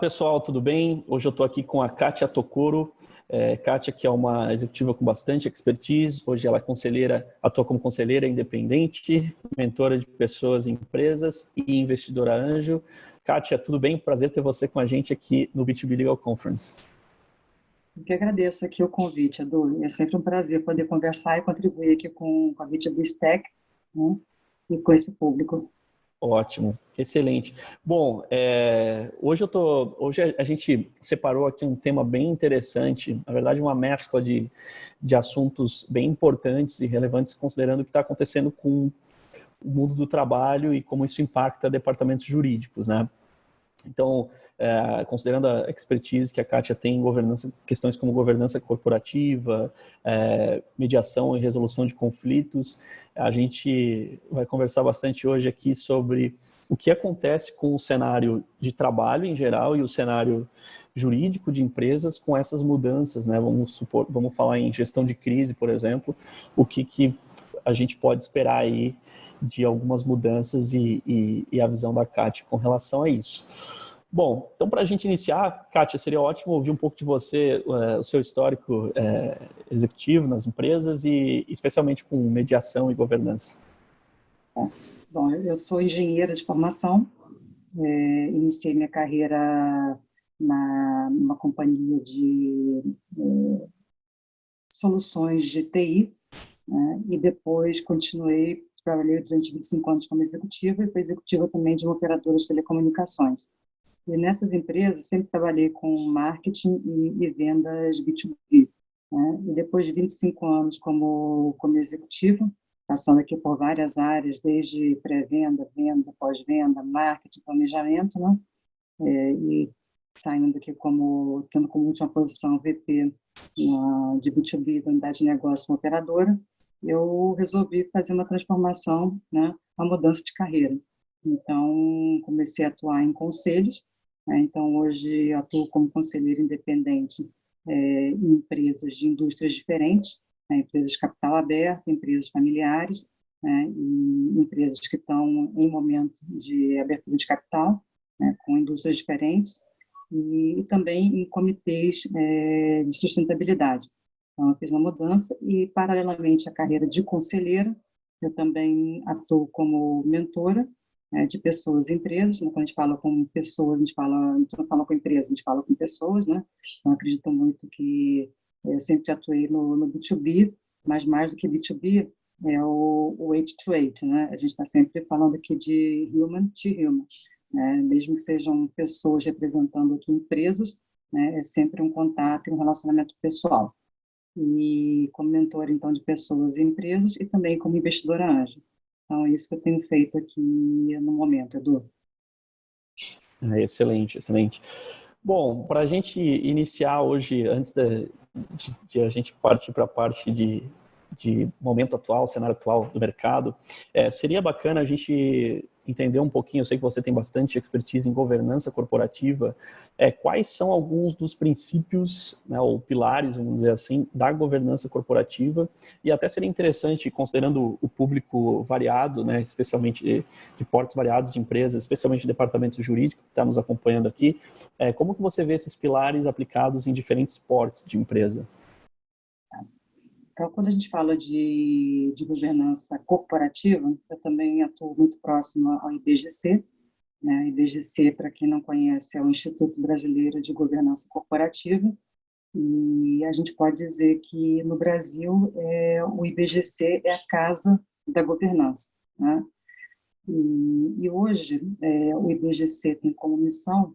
pessoal, tudo bem? Hoje eu estou aqui com a Kátia Tokoro. Kátia, que é uma executiva com bastante expertise. Hoje ela é conselheira, atua como conselheira independente, mentora de pessoas e empresas e investidora anjo. Kátia, tudo bem? Prazer ter você com a gente aqui no B2B Legal Conference. Eu que agradeço aqui o convite, Edu. É sempre um prazer poder conversar e contribuir aqui com a B2B Stack, né, e com esse público. Ótimo, excelente. Bom, hoje a gente separou aqui um tema bem interessante, na verdade uma mescla de assuntos bem importantes e relevantes, considerando o que está acontecendo com o mundo do trabalho e como isso impacta departamentos jurídicos, né? Então, considerando a expertise que a Kátia tem em governança, questões como governança corporativa, mediação e resolução de conflitos, a gente vai conversar bastante hoje aqui sobre o que acontece com o cenário de trabalho em geral e o cenário jurídico de empresas com essas mudanças, né? Vamos falar em gestão de crise, por exemplo, o que a gente pode esperar aí de algumas mudanças e a visão da Kátia com relação a isso. Bom, então para a gente iniciar, Kátia, seria ótimo ouvir um pouco de você, o seu histórico executivo nas empresas e especialmente com mediação e governança. Bom, eu sou engenheira de formação, iniciei minha carreira numa companhia de soluções de TI, né, e depois trabalhei durante 25 anos como executiva e fui executiva também de uma operadora de telecomunicações. E nessas empresas sempre trabalhei com marketing e vendas B2B, né? E depois de 25 anos como executiva, passando aqui por várias áreas, desde pré-venda, venda, pós-venda, marketing, planejamento, né? E saindo aqui tendo como última posição VP de B2B da unidade de negócio uma operadora, eu resolvi fazer uma transformação, né? Uma mudança de carreira. Então, comecei a atuar em conselhos, né? Então, hoje atuo como conselheiro independente em empresas de indústrias diferentes, né? Empresas de capital aberto, empresas familiares, né? E empresas que estão em momento de abertura de capital, né? Com indústrias diferentes, e também em comitês de sustentabilidade. Então, eu fiz uma mudança e, paralelamente à carreira de conselheira, eu também atuo como mentora de pessoas e empresas. Quando a gente fala com pessoas, a gente não fala com empresas, a gente fala com pessoas, né? Então, acredito muito que eu sempre atuei no B2B, mas mais do que B2B, é o H2H, né? A gente está sempre falando aqui de human to human, né? Mesmo que sejam pessoas representando aqui empresas, né? É sempre um contato e um relacionamento pessoal. E como mentora, então, de pessoas e empresas, e também como investidora anjo. Então, é isso que eu tenho feito aqui no momento, Edu. Excelente, excelente. Bom, para a gente iniciar hoje, antes de a gente partir para a parte de momento atual, cenário atual do mercado, seria bacana a gente entender um pouquinho, eu sei que você tem bastante expertise em governança corporativa, quais são alguns dos princípios, né, ou pilares, vamos dizer assim, da governança corporativa, e até seria interessante, considerando o público variado, né, especialmente de portes variados de empresas, especialmente de departamentos jurídicos que está nos acompanhando aqui, como que você vê esses pilares aplicados em diferentes portes de empresa? Então, quando a gente fala de governança corporativa, eu também atuo muito próximo ao IBGC, né? O IBGC, para quem não conhece, é o Instituto Brasileiro de Governança Corporativa, e a gente pode dizer que no Brasil o IBGC é a casa da governança, né? E hoje o IBGC tem como missão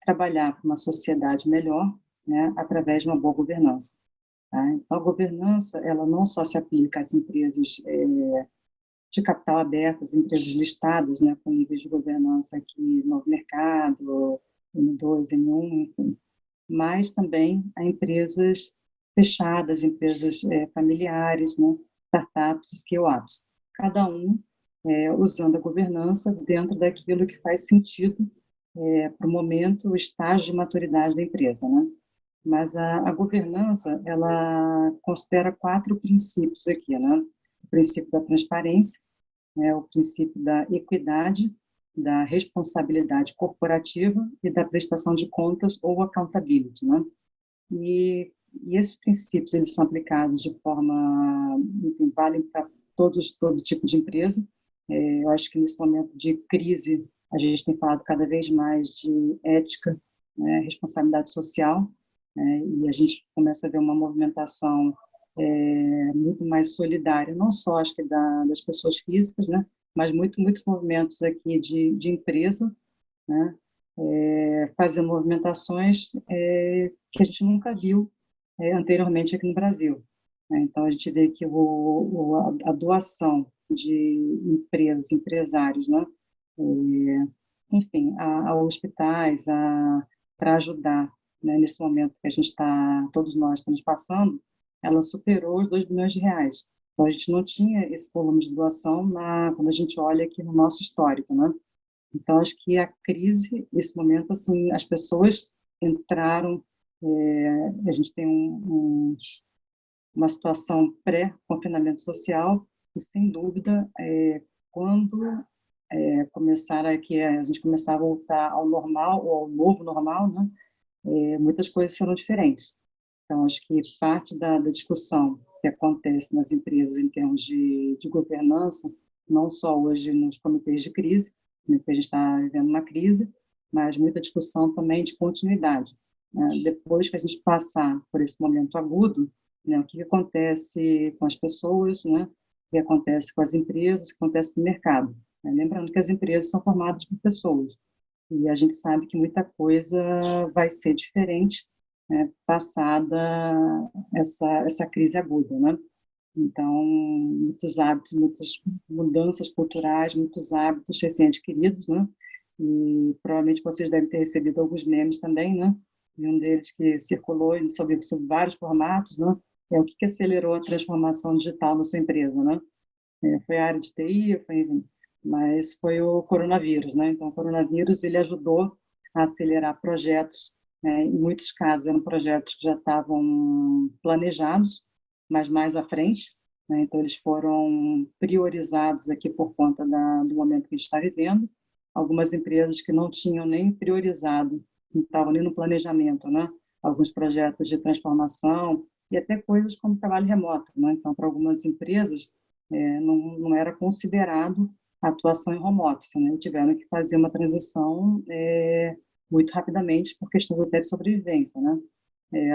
trabalhar para uma sociedade melhor, né, através de uma boa governança. Tá? Então, a governança, ela não só se aplica às empresas de capital aberto, às empresas listadas, né, com níveis de governança aqui no mercado, N2, N1, enfim, mas também a empresas fechadas, empresas familiares, né, startups, scale-ups. Cada um usando a governança dentro daquilo que faz sentido para o momento, o estágio de maturidade da empresa, né? Mas a governança, ela considera 4 princípios aqui, né? O princípio da transparência, né? O princípio da equidade, da responsabilidade corporativa e da prestação de contas ou accountability, né? E esses princípios eles são aplicados de forma, enfim, valem para todo tipo de empresa. Eu acho que nesse momento de crise a gente tem falado cada vez mais de ética, né, responsabilidade social, né, e a gente começa a ver uma movimentação muito mais solidária, não só acho que das pessoas físicas, né, mas muitos movimentos aqui de empresa, né, fazendo movimentações que a gente nunca viu anteriormente aqui no Brasil, né? Então a gente vê que a doação de empresas, empresários, né, enfim, a hospitais, para ajudar, né, nesse momento que a gente está, todos nós estamos passando, ela superou os 2 bilhões de reais. Então a gente não tinha esse volume de doação quando a gente olha aqui no nosso histórico, né? Então acho que a crise, nesse momento, assim, as pessoas entraram, a gente tem uma situação pré-confinamento social e, sem dúvida, quando começar aqui, a gente começar a voltar ao normal, ou ao novo normal, né, muitas coisas serão diferentes. Então, acho que parte da discussão que acontece nas empresas em termos de governança, não só hoje nos comitês de crise, né, que a gente está vivendo uma crise, mas muita discussão também de continuidade, né? Depois que a gente passar por esse momento agudo, né, o que acontece com as pessoas, né, o que acontece com as empresas, o que acontece com o mercado, né? Lembrando que as empresas são formadas por pessoas, e a gente sabe que muita coisa vai ser diferente, né, passada essa crise aguda, né? Então, muitos hábitos, muitas mudanças culturais, muitos hábitos recém-adquiridos, né? E provavelmente vocês devem ter recebido alguns memes também, né? E um deles que circulou sobre vários formatos, né? É o que acelerou a transformação digital na sua empresa, né? Foi a área de TI, mas foi o coronavírus, né? Então, o coronavírus ele ajudou a acelerar projetos, né? Em muitos casos eram projetos que já estavam planejados, mas mais à frente, né? Então eles foram priorizados aqui por conta do momento que a gente está vivendo. Algumas empresas que não tinham nem priorizado, não estavam nem no planejamento, né? Alguns projetos de transformação e até coisas como trabalho remoto, né? Então, para algumas empresas não era considerado a atuação em home office, né? E tiveram que fazer uma transição muito rapidamente por questões até de sobrevivência, né?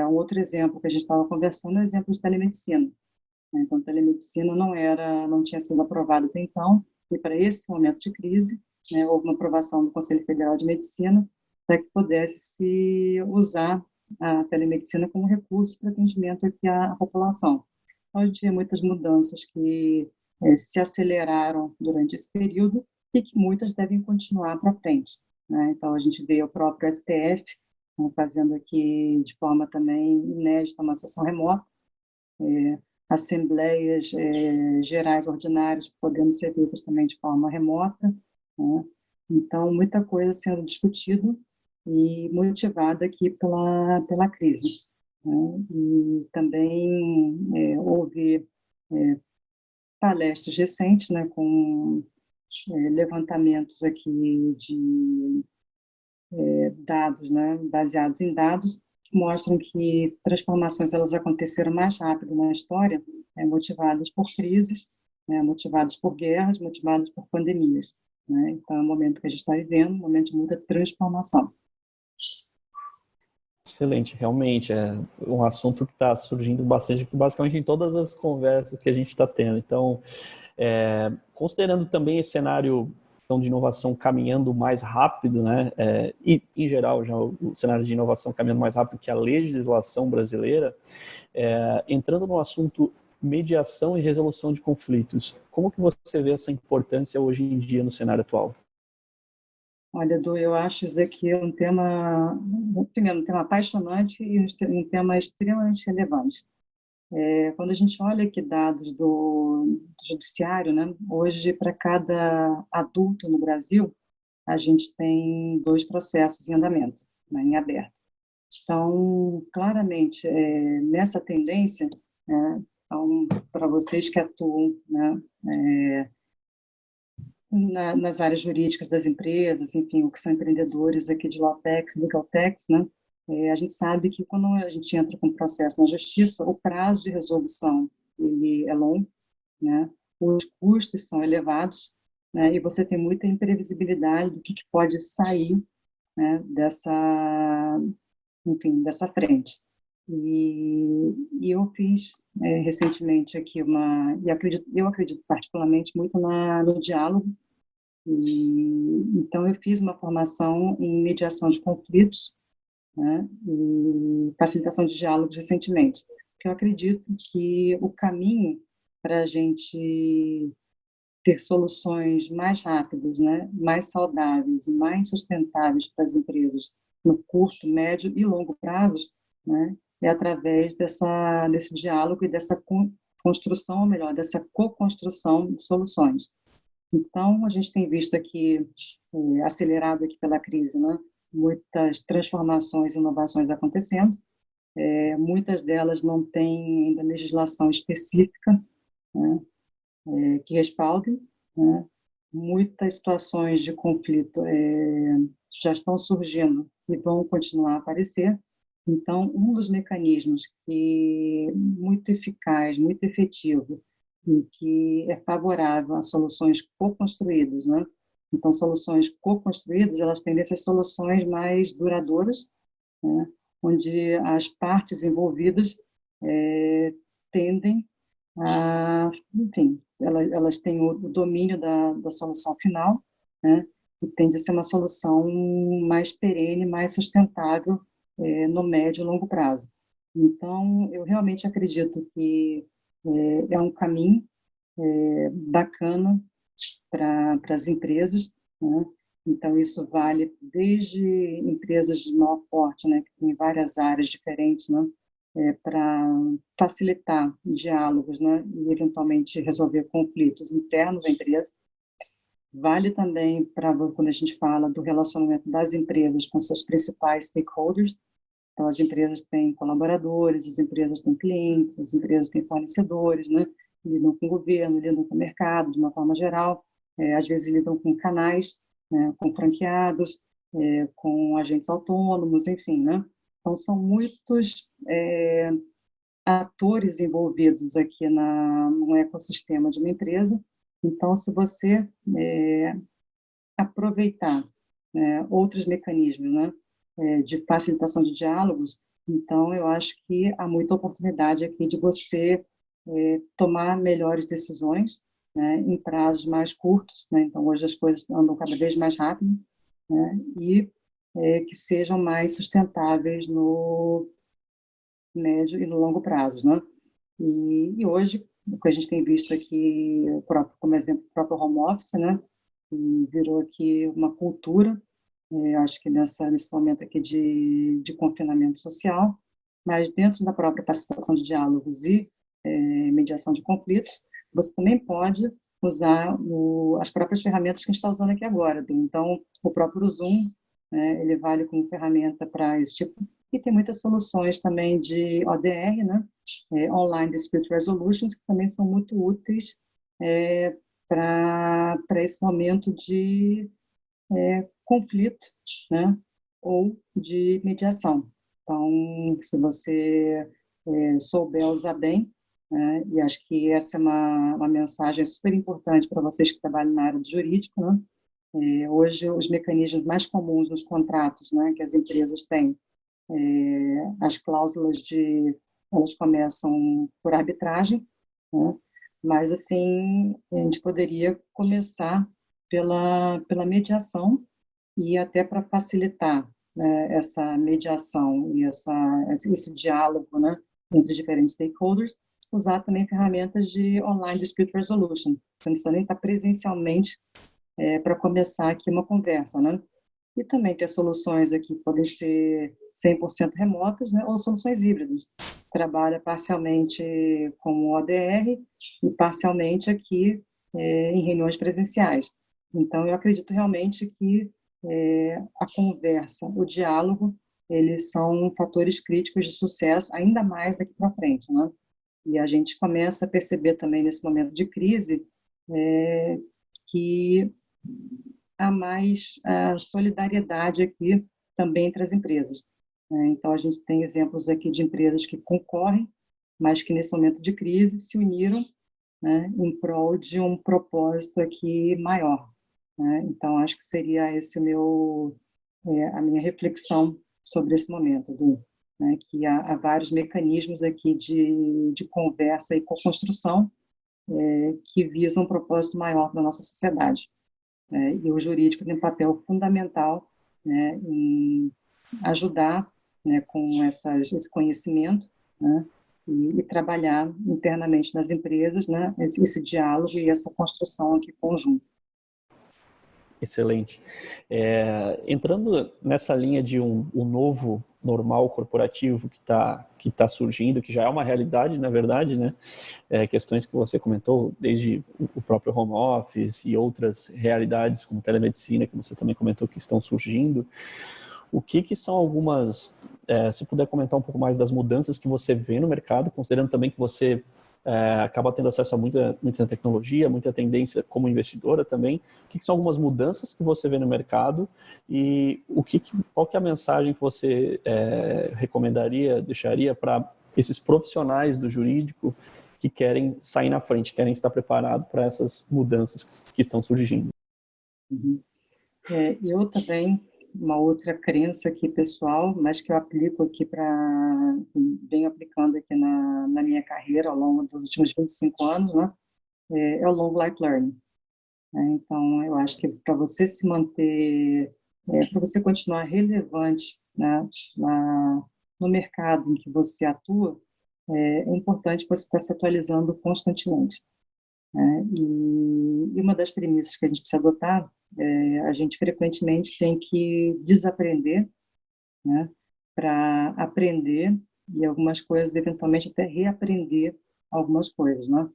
Um outro exemplo que a gente estava conversando é o exemplo de telemedicina, né? Então, telemedicina não tinha sido aprovada até então, e para esse momento de crise, né, houve uma aprovação do Conselho Federal de Medicina para que pudesse se usar a telemedicina como recurso para atendimento aqui à população. Então, a gente vê muitas mudanças que se aceleraram durante esse período e que muitas devem continuar para frente, né? Então, a gente vê o próprio STF fazendo aqui de forma também inédita uma sessão remota, assembleias gerais ordinárias podendo ser feitas também de forma remota, né? Então, muita coisa sendo discutida e motivada aqui pela crise, né? E também houve palestras recentes, né, com levantamentos aqui de dados, né, baseados em dados, que mostram que transformações elas aconteceram mais rápido na história, motivadas por crises, né, motivadas por guerras, motivadas por pandemias, né? Então, é um momento que a gente está vivendo, um momento de muita transformação. Excelente, realmente é um assunto que está surgindo bastante, basicamente em todas as conversas que a gente está tendo. Então, considerando também esse cenário de inovação caminhando mais rápido, né, e em geral já o cenário de inovação caminhando mais rápido que a legislação brasileira, entrando no assunto mediação e resolução de conflitos, como que você vê essa importância hoje em dia no cenário atual? Olha, Edu, eu acho isso aqui primeiro, um tema apaixonante e um tema extremamente relevante. Quando a gente olha aqui dados do judiciário, né, hoje, para cada adulto no Brasil, a gente tem 2 processos em andamento, né, em aberto. Então, claramente, nessa tendência, né, então, para vocês que atuam, né, nas áreas jurídicas das empresas, enfim, o que são empreendedores aqui de Lawtex, Legaltex, né? A gente sabe que quando a gente entra com um processo na justiça, o prazo de resolução ele é longo, né? Os custos são elevados, né? E você tem muita imprevisibilidade do que pode sair, né, enfim, dessa frente. E eu fiz recentemente aqui eu acredito particularmente muito no diálogo, então eu fiz uma formação em mediação de conflitos, né, e facilitação de diálogos recentemente, porque eu acredito que o caminho para a gente ter soluções mais rápidas, né, mais saudáveis e mais sustentáveis para as empresas no curto, médio e longo prazo, né, é através desse diálogo e dessa construção, ou melhor, dessa co-construção de soluções. Então, a gente tem visto aqui, acelerado aqui pela crise, né, muitas transformações e inovações acontecendo, muitas delas não têm ainda legislação específica, né, que respaldem, né? Muitas situações de conflito já estão surgindo e vão continuar a aparecer. Então, um dos mecanismos que muito eficaz, muito efetivo e que é favorável a soluções co-construídas, né? Então, soluções co-construídas, elas tendem a ser soluções mais duradouras, né? Onde as partes envolvidas tendem enfim, elas têm o domínio da solução final, né? E tende a ser uma solução mais perene, mais sustentável no médio e longo prazo. Então, eu realmente acredito que é um caminho bacana para as empresas, né? Então, isso vale desde empresas de maior porte, né, que tem várias áreas diferentes, né, para facilitar diálogos, né, e eventualmente resolver conflitos internos à empresa. Vale também para quando a gente fala do relacionamento das empresas com seus principais stakeholders. Então, as empresas têm colaboradores, as empresas têm clientes, as empresas têm fornecedores, né, lidam com o governo, lidam com o mercado de uma forma geral, às vezes lidam com canais, né, com franqueados, com agentes autônomos, enfim, né? Então, são muitos atores envolvidos aqui no ecossistema de uma empresa. Então, se você aproveitar outros mecanismos, né, de facilitação de diálogos, então eu acho que há muita oportunidade aqui de você tomar melhores decisões, né, em prazos mais curtos, né? Então, hoje as coisas andam cada vez mais rápido, né, e que sejam mais sustentáveis no médio e no longo prazo, né? E hoje, o que a gente tem visto aqui, como exemplo, o próprio home office, né? E virou aqui uma cultura, acho que nesse momento aqui de confinamento social, mas dentro da própria participação de diálogos e mediação de conflitos, você também pode usar as próprias ferramentas que a gente está usando aqui agora. Então, o próprio Zoom, né, ele vale como ferramenta para esse tipo. E tem muitas soluções também de ODR, né, Online Dispute Resolutions, que também são muito úteis para esse momento de conflito, né, ou de mediação. Então, se você souber usar bem, né, e acho que essa é uma mensagem super importante para vocês que trabalham na área do jurídico, né? Hoje, os mecanismos mais comuns nos contratos, né, que as empresas têm, as cláusulas elas começam por arbitragem, né? Mas, assim, a gente poderia começar pela mediação e até para facilitar, né, essa mediação e esse diálogo, né, entre diferentes stakeholders, usar também ferramentas de online dispute resolution. Você não precisa nem estar presencialmente para começar aqui uma conversa, né? E também ter soluções aqui que podem ser 100% remotas, né, ou soluções híbridas. Trabalha parcialmente com ODR e parcialmente aqui em reuniões presenciais. Então, eu acredito realmente que a conversa, o diálogo, eles são fatores críticos de sucesso, ainda mais daqui para frente, né? E a gente começa a perceber também nesse momento de crise que há mais solidariedade aqui também entre as empresas. Então, a gente tem exemplos aqui de empresas que concorrem, mas que nesse momento de crise se uniram, né, em prol de um propósito aqui maior. Né? Então, acho que seria esse a minha reflexão sobre esse momento, né, que há vários mecanismos aqui de conversa e co-construção que visam um propósito maior para a nossa sociedade. E o jurídico tem um papel fundamental, né, em ajudar, né, com esse conhecimento, né, e trabalhar internamente nas empresas, né, esse diálogo e essa construção aqui conjunta. Excelente. Entrando nessa linha de um novo normal corporativo que tá surgindo, que já é uma realidade, na verdade, né? Questões que você comentou, desde o próprio home office e outras realidades, como telemedicina, que você também comentou que estão surgindo. O que são algumas, se puder comentar um pouco mais das mudanças que você vê no mercado, considerando também que você acaba tendo acesso a muita tecnologia, muita tendência como investidora também. O que são algumas mudanças que você vê no mercado e qual que é a mensagem que você recomendaria, deixaria para esses profissionais do jurídico que querem sair na frente, querem estar preparados para essas mudanças que estão surgindo? Uhum. Eu também, uma outra crença aqui pessoal, mas que eu aplico aqui venho aplicando aqui na minha carreira ao longo dos últimos 25 anos, né? É o long life learning. Então, eu acho que para você se manter, para você continuar relevante, né, no mercado em que você atua, é importante você estar se atualizando constantemente. E uma das premissas que a gente precisa adotar a gente frequentemente tem que desaprender, né, para aprender e algumas coisas, eventualmente, até reaprender algumas coisas, né?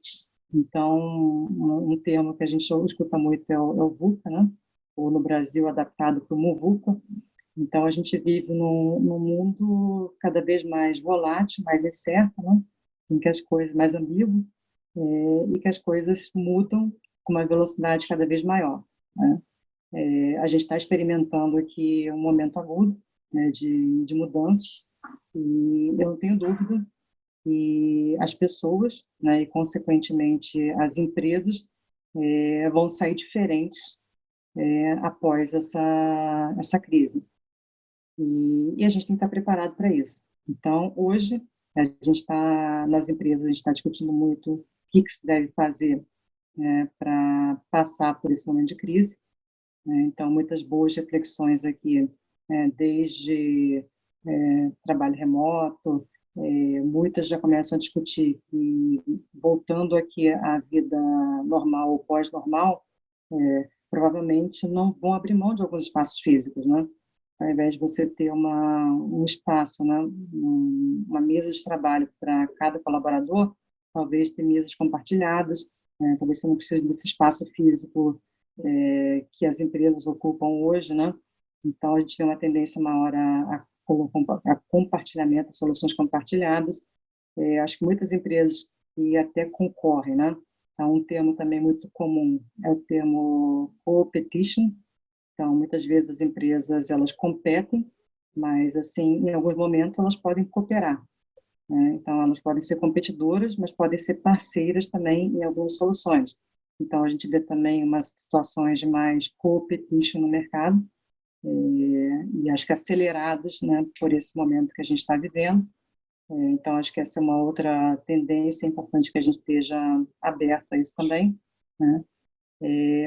Então, um termo que a gente escuta muito é o VUCA, né? Ou no Brasil, adaptado para o MUVUCA. Então, a gente vive num mundo cada vez mais volátil, mais incerto, né? Em que as coisas, mais ambíguo, e que as coisas mudam com uma velocidade cada vez maior, né? A gente está experimentando aqui um momento agudo, né, de mudança, e eu não tenho dúvida que as pessoas, né, e consequentemente as empresas, vão sair diferentes após essa crise. E a gente tem que estar preparado para isso. Então, hoje, a gente está, nas empresas, a gente está discutindo muito o que se deve fazer para passar por esse momento de crise. Então, muitas boas reflexões aqui, desde trabalho remoto, muitas já começam a discutir que, voltando aqui à vida normal ou pós-normal, provavelmente não vão abrir mão de alguns espaços físicos, né? Ao invés de você ter um espaço, né, uma mesa de trabalho para cada colaborador, talvez ter mesas compartilhadas, talvez você não precise desse espaço físico que as empresas ocupam hoje, né? Então, a gente vê uma tendência maior a compartilhamento, soluções compartilhadas. Acho que muitas empresas que até concorrem, né? Então, um termo também muito comum é o termo competition. Então, muitas vezes as empresas, elas competem, mas, assim, em alguns momentos elas podem cooperar, né? Então, elas podem ser competidoras, mas podem ser parceiras também em algumas soluções. Então, a gente vê também umas situações de mais competition no mercado, e acho que aceleradas, né, por esse momento que a gente está vivendo. Então, acho que essa é uma outra tendência importante que a gente esteja aberto a isso também, né?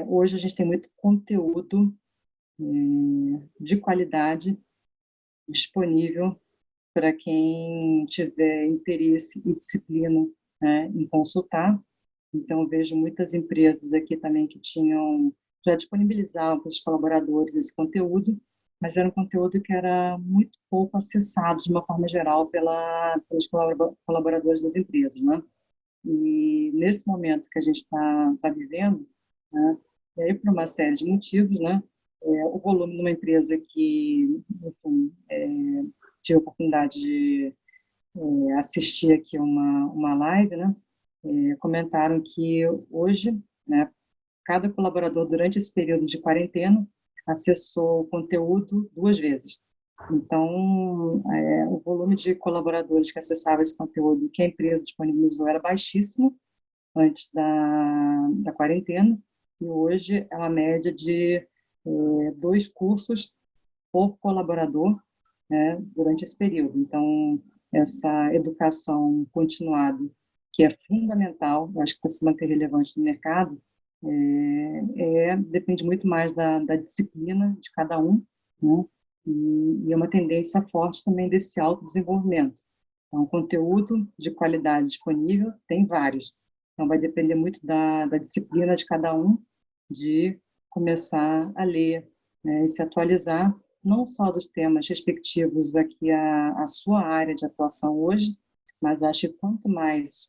Hoje a gente tem muito conteúdo de qualidade disponível para quem tiver interesse e disciplina, né, em consultar. Então, eu vejo muitas empresas aqui também que já disponibilizavam para os colaboradores esse conteúdo, mas era um conteúdo que era muito pouco acessado, de uma forma geral, pelos colaboradores das empresas, né? E nesse momento que a gente está vivendo, né, e aí por uma série de motivos, né, o volume de uma empresa que, enfim, tive a oportunidade de assistir aqui uma live, né, comentaram que hoje, né, cada colaborador, durante esse período de quarentena, acessou o conteúdo 2 vezes. Então, o volume de colaboradores que acessavam esse conteúdo que a empresa disponibilizou era baixíssimo antes da quarentena, e hoje é uma média de 2 cursos por colaborador, né, durante esse período. Então, essa educação continuada, que é fundamental, eu acho que para se manter relevante no mercado, depende muito mais da disciplina de cada um, né? E é uma tendência forte também desse autodesenvolvimento. Então, conteúdo de qualidade disponível tem vários. Então, vai depender muito da disciplina de cada um, de começar a ler, né, e se atualizar, não só dos temas respectivos aqui à sua área de atuação hoje, mas acho que quanto mais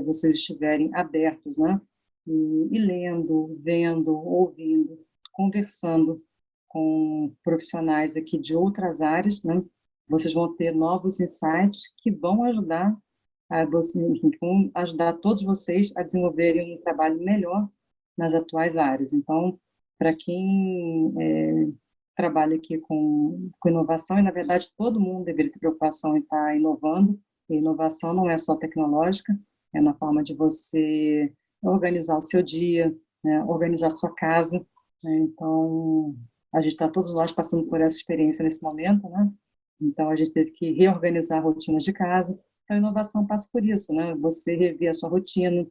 vocês estiverem abertos, né, e lendo, vendo, ouvindo, conversando com profissionais aqui de outras áreas, né, vocês vão ter novos insights que vão ajudar vão ajudar todos vocês a desenvolverem um trabalho melhor nas atuais áreas. Então, para quem trabalha aqui com inovação, e na verdade todo mundo deveria ter preocupação em estar inovando, e inovação não é só tecnológica, é na forma de você organizar o seu dia, né, organizar a sua casa, né? Então, a gente está todos nós passando por essa experiência nesse momento, né? Então, a gente teve que reorganizar rotinas de casa. Então, a inovação passa por isso, né? Você rever a sua rotina,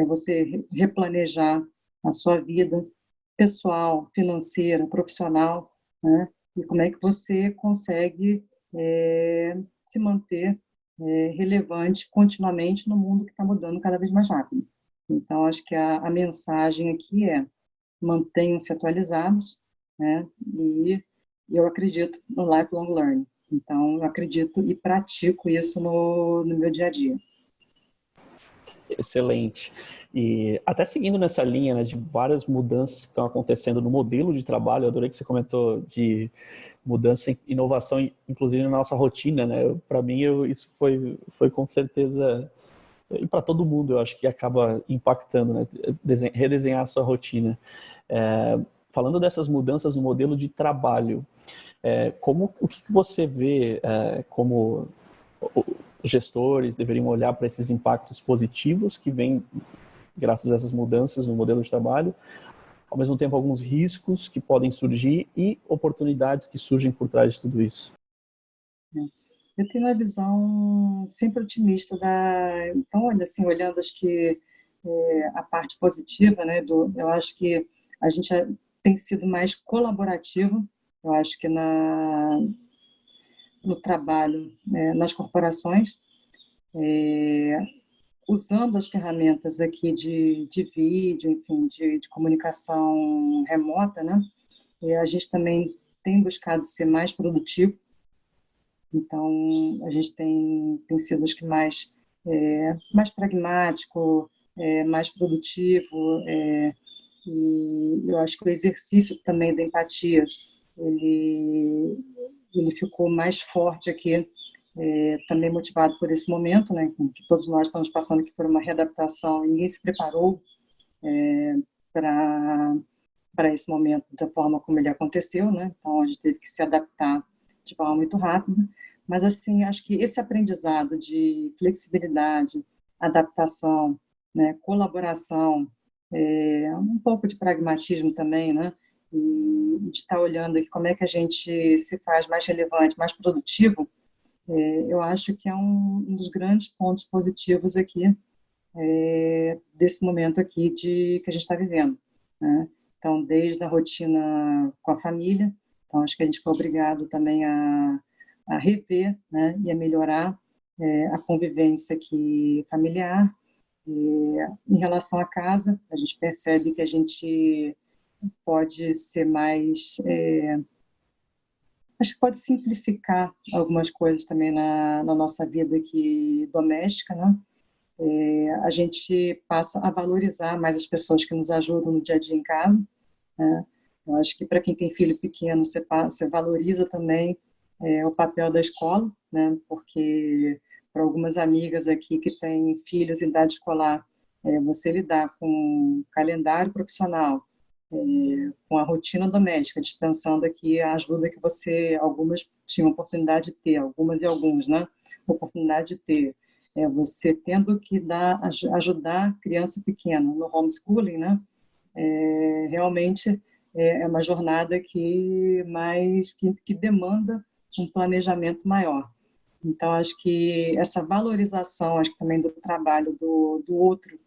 você replanejar a sua vida pessoal, financeira, profissional, né? E como é que você consegue se manter relevante continuamente no mundo que está mudando cada vez mais rápido. Então, acho que a mensagem aqui é: mantenham-se atualizados, né? E eu acredito no lifelong learning. Então, eu acredito e pratico isso no meu dia a dia. Excelente. E até seguindo nessa linha, né, de várias mudanças que estão acontecendo no modelo de trabalho, eu adorei que você comentou de mudança e inovação, inclusive na nossa rotina, né? Para mim, isso foi com certeza, e para todo mundo, eu acho que acaba impactando, né? Redesenhar a sua rotina. Falando dessas mudanças no modelo de trabalho, o que você vê como gestores deveriam olhar para esses impactos positivos que vêm graças a essas mudanças no modelo de trabalho, ao mesmo tempo alguns riscos que podem surgir e oportunidades que surgem por trás de tudo isso? Eu tenho uma visão sempre otimista então, olha, assim, olhando, acho que a parte positiva, né, eu acho que a gente tem sido mais colaborativo, eu acho que no trabalho, nas corporações, usando as ferramentas aqui de vídeo, enfim, de comunicação remota, né, a gente também tem buscado ser mais produtivo. Então, a gente tem sido, acho que, mais pragmático, mais produtivo, e eu acho que o exercício também da empatia, ele ficou mais forte aqui, também motivado por esse momento, né, que todos nós estamos passando aqui por uma readaptação, e ninguém se preparou para esse momento da forma como ele aconteceu, né? Então, a gente teve que se adaptar de forma muito rápida. Mas, assim, acho que esse aprendizado de flexibilidade, adaptação, né, colaboração, um pouco de pragmatismo também, né? E de estar olhando aqui como é que a gente se faz mais relevante, mais produtivo, eu acho que é um dos grandes pontos positivos aqui, desse momento aqui que a gente está vivendo, né? Então, desde a rotina com a família, então acho que a gente foi obrigado também a rever, né, e a melhorar a convivência aqui familiar. Em relação à casa, a gente percebe que a gente pode ser mais, acho que pode simplificar algumas coisas também na nossa vida aqui doméstica, né? A gente passa a valorizar mais as pessoas que nos ajudam no dia a dia em casa, né? Eu acho que para quem tem filho pequeno, você valoriza também o papel da escola, né? Porque para algumas amigas aqui que têm filhos em idade escolar, você lidar com calendário profissional, com a rotina doméstica, dispensando aqui a ajuda que algumas tinham oportunidade de ter, algumas e alguns, né? Oportunidade de ter. Você tendo que ajudar criança pequena no homeschooling, né? Realmente é uma jornada que demanda um planejamento maior. Então, acho que essa valorização, acho que também do trabalho do outro,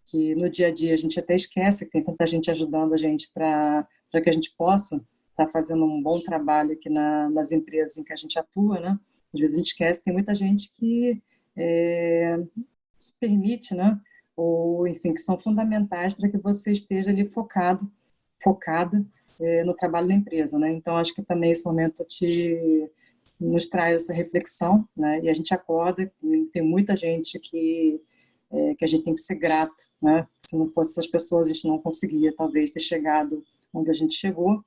que no dia a dia a gente até esquece que tem tanta gente ajudando a gente para que a gente possa estar fazendo um bom trabalho aqui nas empresas em que a gente atua, né? Às vezes a gente esquece, tem muita gente que permite, né? Ou, enfim, que são fundamentais para que você esteja ali focada no trabalho da empresa, né? Então, acho que também esse momento nos traz essa reflexão, né? E a gente acorda, tem muita gente que a gente tem que ser grato, né? Se não fosse essas pessoas, a gente não conseguia, talvez, ter chegado onde a gente chegou.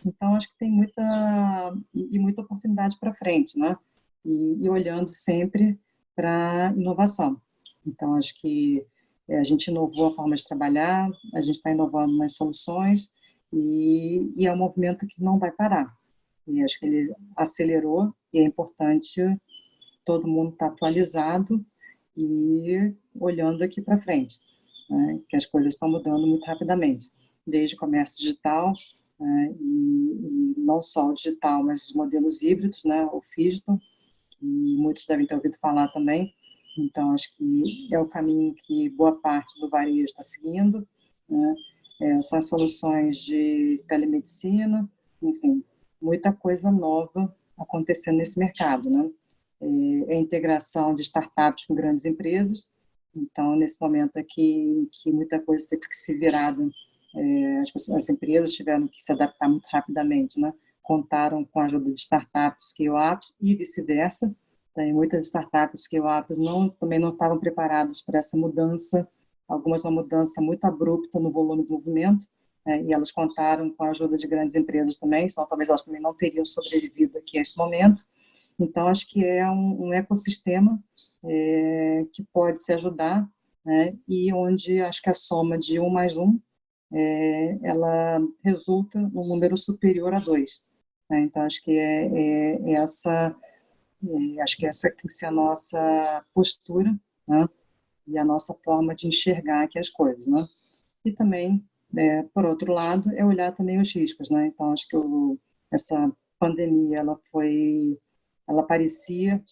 Então, acho que tem muita oportunidade para frente, né? E olhando sempre para inovação. Então, acho que a gente inovou a forma de trabalhar, a gente está inovando nas soluções e é um movimento que não vai parar. E acho que ele acelerou e é importante todo mundo estar atualizado e olhando aqui para frente, né? Que as coisas estão mudando muito rapidamente, desde o comércio digital, né? E não só o digital, mas os modelos híbridos, né? O digital, que muitos devem ter ouvido falar também. Então, acho que é o caminho que boa parte do varejo está seguindo, né? São as soluções de telemedicina, enfim, muita coisa nova acontecendo nesse mercado, né? A integração de startups com grandes empresas. Então, nesse momento aqui, que muita coisa teve que ser virada, as empresas tiveram que se adaptar muito rapidamente, né? Contaram com a ajuda de startups, scale-ups e vice-versa. Tem muitas startups, scale-ups também não estavam preparadas para essa mudança, algumas uma mudança muito abrupta no volume do movimento, e elas contaram com a ajuda de grandes empresas também, senão talvez elas também não teriam sobrevivido aqui a esse momento. Então, acho que é um ecossistema que pode se ajudar, né? E onde acho que a soma de 1 mais 1 ela resulta num número superior a 2. Né? Então, acho que acho que essa tem que ser a nossa postura, né? E a nossa forma de enxergar aqui as coisas, né? E também, por outro lado, é olhar também os riscos, né? Então, acho que essa pandemia, ela aparecia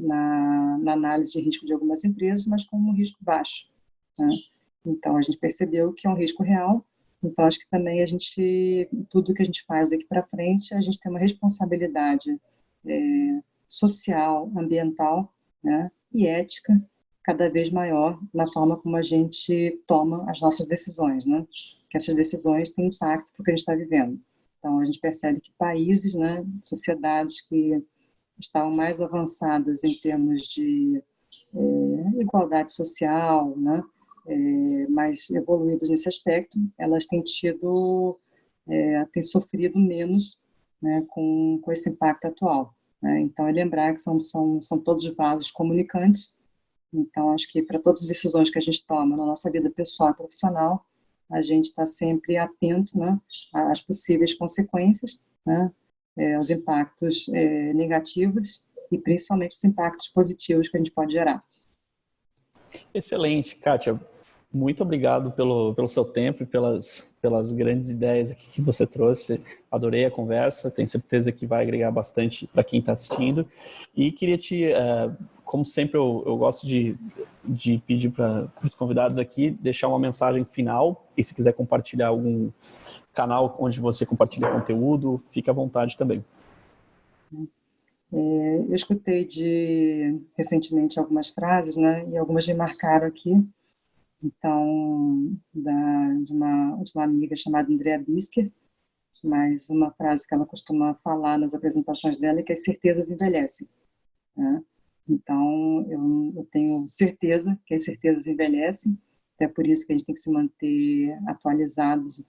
na análise de risco de algumas empresas, mas como um risco baixo, né? Então, a gente percebeu que é um risco real. Então, acho que também tudo que a gente faz daqui para frente, a gente tem uma responsabilidade social, ambiental, né? E ética cada vez maior na forma como a gente toma as nossas decisões, né? Que essas decisões têm impacto para o que a gente está vivendo. Então, a gente percebe que países, né, sociedades que estavam mais avançadas em termos de igualdade social, né, mais evoluídas nesse aspecto, elas têm sofrido menos, né, com esse impacto atual. Né? Então, é lembrar que são todos vasos comunicantes. Então, acho que para todas as decisões que a gente toma na nossa vida pessoal e profissional, a gente está sempre atento, né, às possíveis consequências, né, aos impactos negativos e principalmente os impactos positivos que a gente pode gerar. Excelente, Kátia. Muito obrigado pelo seu tempo e pelas grandes ideias aqui que você trouxe. Adorei a conversa, tenho certeza que vai agregar bastante para quem está assistindo. E queria como sempre, eu gosto de pedir para os convidados aqui deixar uma mensagem final. E se quiser compartilhar algum canal onde você compartilha conteúdo, fique à vontade também. Eu escutei recentemente algumas frases, né, e algumas me marcaram aqui. Então, de uma amiga chamada Andrea Bisker, mas uma frase que ela costuma falar nas apresentações dela é que as certezas envelhecem. Né? Então, eu tenho certeza que as certezas envelhecem, até por isso que a gente tem que se manter atualizados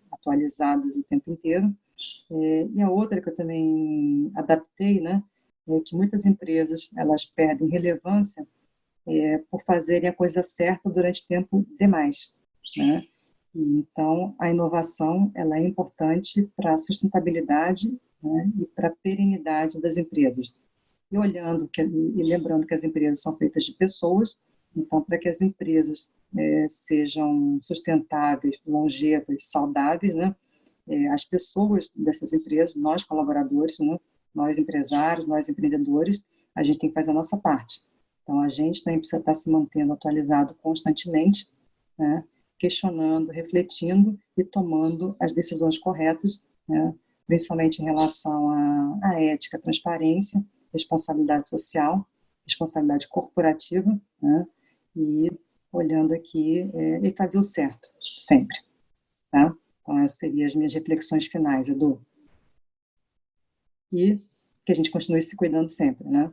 o tempo inteiro. E a outra que eu também adaptei, né, é que muitas empresas elas perdem relevância por fazerem a coisa certa durante tempo demais, né? Então, a inovação ela é importante para a sustentabilidade, né, e para a perenidade das empresas. E e lembrando que as empresas são feitas de pessoas, então, para que as empresas sejam sustentáveis, longevas, saudáveis, né, as pessoas dessas empresas, nós colaboradores, né, nós empresários, nós empreendedores, a gente tem que fazer a nossa parte. Então, a gente também precisa estar se mantendo atualizado constantemente, né, questionando, refletindo e tomando as decisões corretas, né, principalmente em relação à ética, transparência, responsabilidade social, responsabilidade corporativa, né, e olhando aqui e fazer o certo, sempre. Tá? Então, essas seriam as minhas reflexões finais, Edu. E que a gente continue se cuidando sempre, né?